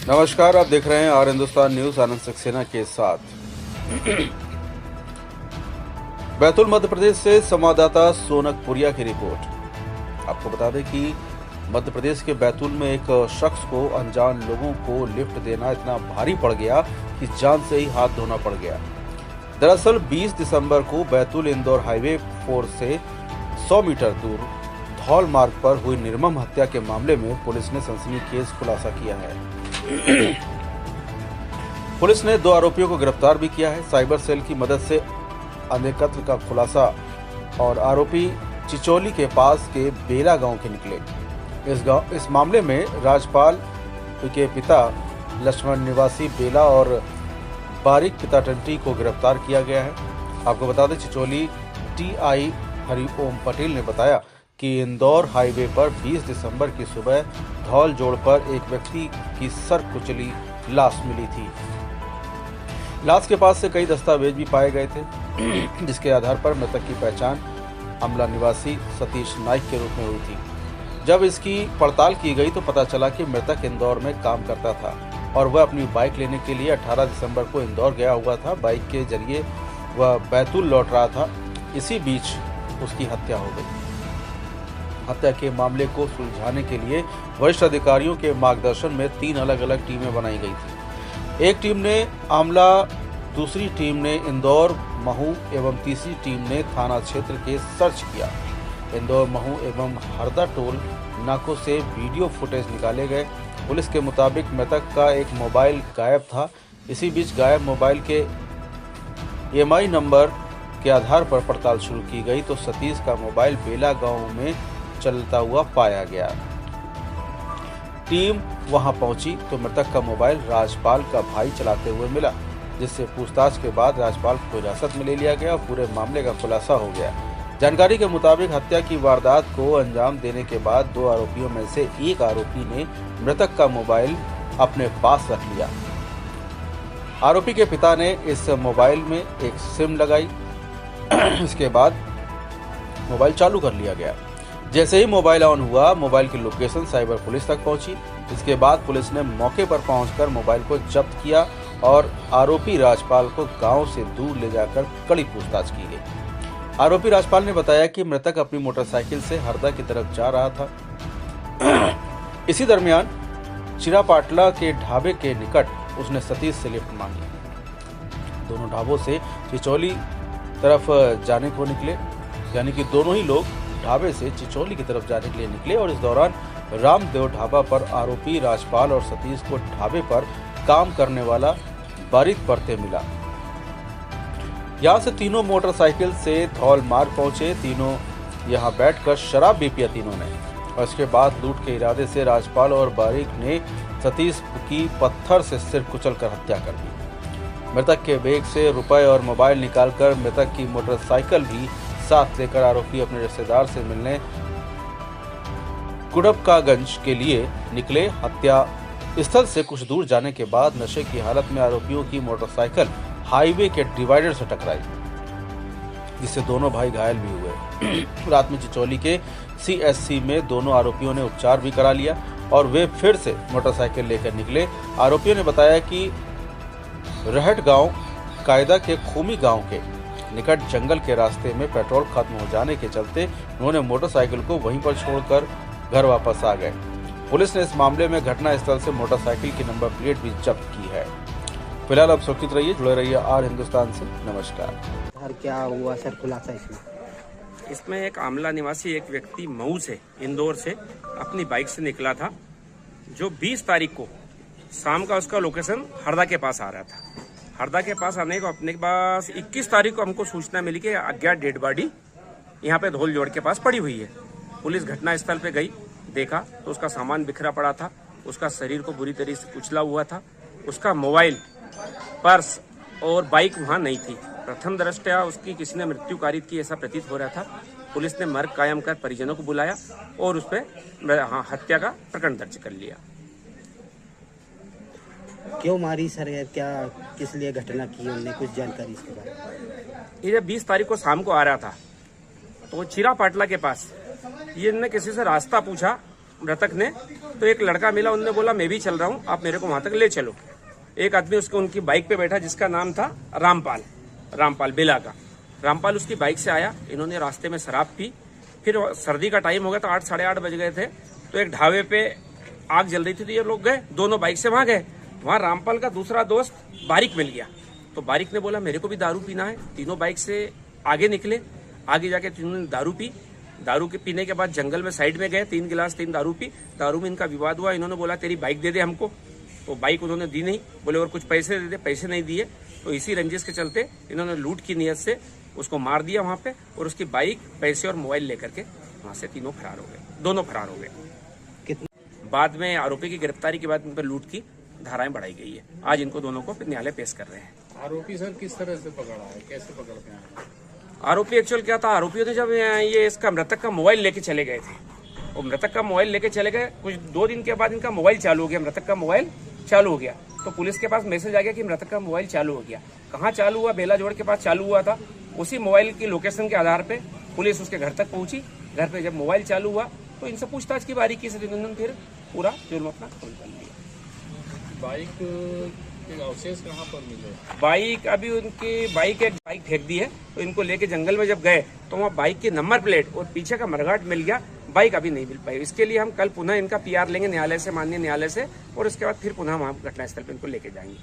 नमस्कार, आप देख रहे हैं आर हिंदुस्तान न्यूज। आनंद सक्सेना के साथ। बैतूल मध्य प्रदेश से संवाददाता सोनक पुरिया की रिपोर्ट। आपको बता दें कि मध्य प्रदेश के बैतूल में एक शख्स को अनजान लोगों को लिफ्ट देना इतना भारी पड़ गया कि जान से ही हाथ धोना पड़ गया। दरअसल 20 दिसंबर को बैतूल इंदौर हाईवे 4 से 100 मीटर दूर धौल मार्ग पर हुई निर्मम हत्या के मामले में पुलिस ने सनसनीखेज खुलासा किया है। पुलिस ने 2 आरोपियों को गिरफ्तार भी किया है। साइबर सेल की मदद से अन्य कत्ल का खुलासा और आरोपी चिचोली के पास के बेला गांव के निकले। इस मामले में राजपाल के पिता लक्ष्मण निवासी बेला और बारिक पिता टंटी को गिरफ्तार किया गया है। आपको बता दें, चिचोली टीआई हरिओम पटेल ने बताया कि इंदौर हाईवे पर 20 दिसंबर की सुबह धौल जोड़ पर एक व्यक्ति की सर कुचली लाश मिली थी। लाश के पास से कई दस्तावेज भी पाए गए थे, जिसके आधार पर मृतक की पहचान अमला निवासी सतीश नाइक के रूप में हुई थी। जब इसकी पड़ताल की गई तो पता चला कि मृतक इंदौर में काम करता था और वह अपनी बाइक लेने के लिए 18 दिसंबर को इंदौर गया हुआ था। बाइक के जरिए वह बैतूल लौट रहा था। इसी बीच उसकी हत्या हो गई। हत्या के मामले को सुलझाने के लिए वरिष्ठ अधिकारियों के मार्गदर्शन में 3 अलग अलग टीमें बनाई गई थी। एक टीम ने आमला, दूसरी टीम ने इंदौर, महू एवं तीसरी टीम ने थाना क्षेत्र के सर्च किया। इंदौर, महू एवं हरदा टोल नाकों से वीडियो फुटेज निकाले गए। पुलिस के मुताबिक मृतक का एक मोबाइल गायब था। इसी बीच गायब मोबाइल के EMI नंबर के आधार पर पड़ताल शुरू की गई तो सतीश का मोबाइल बेला गांव में चलता हुआ पाया गया। टीम वहां पहुंची तो मृतक का मोबाइल राजपाल का भाई चलाते हुए मिला, जिससे पूछताछ के बाद राजपाल को हिरासत में ले लिया गया और पूरे मामले का खुलासा हो गया। जानकारी के मुताबिक हत्या की वारदात को अंजाम देने के बाद 2 आरोपियों में से एक आरोपी ने मृतक का मोबाइल अपने पास रख लिया। आरोपी के पिता ने इस मोबाइल में एक सिम लगाई। इसके बाद मोबाइल चालू कर लिया गया। जैसे ही मोबाइल ऑन हुआ, मोबाइल की लोकेशन साइबर पुलिस तक पहुंची। इसके बाद पुलिस ने मौके पर पहुंचकर मोबाइल को जब्त किया और आरोपी राजपाल को गांव से दूर ले जाकर कड़ी पूछताछ की गई। आरोपी राजपाल ने बताया कि मृतक अपनी मोटरसाइकिल से हरदा की तरफ जा रहा था। इसी दरमियान चिरापाटला के ढाबे के निकट उसने सतीश से लिफ्ट मांगी। दोनों ढाबों से चिचोली तरफ जाने को निकले, यानी कि दोनों ही लोग ढाबे से चिचोली की तरफ जाने के लिए निकले और इस दौरान रामदेव ढाबा पर आरोपी राजपाल और सतीश को ढाबे पर काम करने वाला बारिक परते मिला। यहाँ से तीनों मोटरसाइकिल से धौल मार्ग पहुंचे। तीनों यहाँ बैठकर शराब भी पिया तीनों ने और इसके बाद लूट के इरादे से राजपाल और बारिक ने सतीश की पत्थर से सिर कुचलकर हत्या कर दी। मृतक के बैग से रुपए और मोबाइल निकालकर मृतक की मोटरसाइकिल भी साथ लेकर आरोपी अपने रिश्तेदार से मिलने कुड़बकागंज के लिए निकले। हत्या स्थल से कुछ दूर जाने के बाद नशे की हालत में आरोपियों की मोटरसाइकिल हाईवे के डिवाइडर से टकराई, जिससे दोनों भाई घायल भी हुए। रात में चिचोली के CSC में दोनों आरोपियों ने उपचार भी करा लिया और वे फिर से मोटरसाइकिल लेकर निकले। आरोपियों ने बताया कि रहट गांव कायदा के खूमी गांव के निकट जंगल के रास्ते में पेट्रोल खत्म हो जाने के चलते उन्होंने मोटरसाइकिल को वहीं पर छोड़कर घर वापस आ गए। पुलिस ने इस मामले में घटना स्थल से मोटरसाइकिल की नंबर प्लेट भी जब्त की है। फिलहाल आप सुरक्षित रहिए, जुड़े रहिए आर हिंदुस्तान से। नमस्कार। सर, क्या हुआ सर खुलासा इसमें एक आमला निवासी एक व्यक्ति मऊ से, इंदौर से अपनी बाइक से निकला था, जो 20 तारीख को शाम का उसका लोकेशन हरदा के पास आ रहा था। हरदा के पास आने को अपने पास 21 तारीख को हमको सूचना मिली कि अज्ञात डेड बॉडी यहाँ पे धौल जोड़ के पास पड़ी हुई है। पुलिस घटना स्थल पे गई, देखा तो उसका सामान बिखरा पड़ा था, उसका शरीर को बुरी तरह से कुचला हुआ था, उसका मोबाइल, पर्स और बाइक वहाँ नहीं थी। प्रथम दृष्टया उसकी किसी ने मृत्यु कारित की ऐसा प्रतीत हो रहा था। पुलिस ने मर्ग कायम कर परिजनों को बुलाया और उस पर हत्या का प्रकरण दर्ज कर लिया। क्यों मारी सर, क्या किस लिए घटना की, उन्हें कुछ जानकारी इसके बारे में? ये जब 20 तारीख को शाम को आ रहा था तो चिरापाटला के पास ये इन्होंने किसी से रास्ता पूछा मृतक ने, तो एक लड़का मिला, उन्होंने बोला मैं भी चल रहा हूँ, आप मेरे को वहां तक ले चलो। एक आदमी उसको उनकी बाइक पे बैठा जिसका नाम था रामपाल बेला का। रामपाल उसकी बाइक से आया, इन्होंने रास्ते में शराब पी, फिर सर्दी का टाइम हो गया तो 8 साढ़े 8 बज गए थे, तो एक ढाबे पे आग जल रही थी, तो ये लोग गए, दोनों बाइक से वहां गए। वहां रामपाल का दूसरा दोस्त बारिक मिल गया, तो बारिक ने बोला मेरे को भी दारू पीना है। तीनों बाइक से आगे निकले, आगे जाके तीनों ने दारू पी। दारू के पीने के बाद जंगल में साइड में गए, 3 गिलास 3 दारू पी। दारू में इनका विवाद हुआ, इन्होंने बोला तेरी बाइक दे दे हमको, तो बाइक उन्होंने दी नहीं, बोले और कुछ पैसे दे दे, पैसे नहीं दिए। तो इसी रंजिश के चलते इन्होंने लूट की नीयत से उसको मार दिया वहां पे, और उसकी बाइक, पैसे और मोबाइल लेकर के वहां से दोनों फरार हो गए। बाद में आरोपी की गिरफ्तारी के बाद इन पर लूट की धाराएं बढ़ाई गई है। आज इनको दोनों को न्यायालय पेश कर रहे हैं। आरोपी सर किस तरह से पकड़ा है, कैसे पकड़ते हैं? आरोपी एक्चुअल क्या था, आरोपियों ने जब ये इसका मृतक का मोबाइल लेके चले गए थे, और मृतक का मोबाइल लेके चले गए, कुछ 2 दिन के बाद इनका मोबाइल चालू हो गया, मृतक का मोबाइल चालू हो गया, तो पुलिस के पास मैसेज आ गया कि मृतक का मोबाइल चालू हो गया। कहाँ चालू हुआ? बेला जोड़ के पास चालू हुआ था। उसी मोबाइल की लोकेशन के आधार पे पुलिस उसके घर तक पहुंची। घर पे जब मोबाइल चालू हुआ तो इनसे पूछताछ की बारीकी से इन्होंने फिर पूरा जुर्म अपना खुल कर लिया। बाइक के अवशेष कहाँ पर मिले? बाइक अभी उनकी बाइक फेंक दी है, तो इनको लेके जंगल में जब गए तो वहाँ बाइक की नंबर प्लेट और पीछे का मरघाट मिल गया, बाइक अभी नहीं मिल पाई। इसके लिए हम कल पुनः इनका PR लेंगे न्यायालय से, माननीय न्यायालय से, और उसके बाद फिर पुनः वहाँ घटनास्थल पर इनको लेके जाएंगे।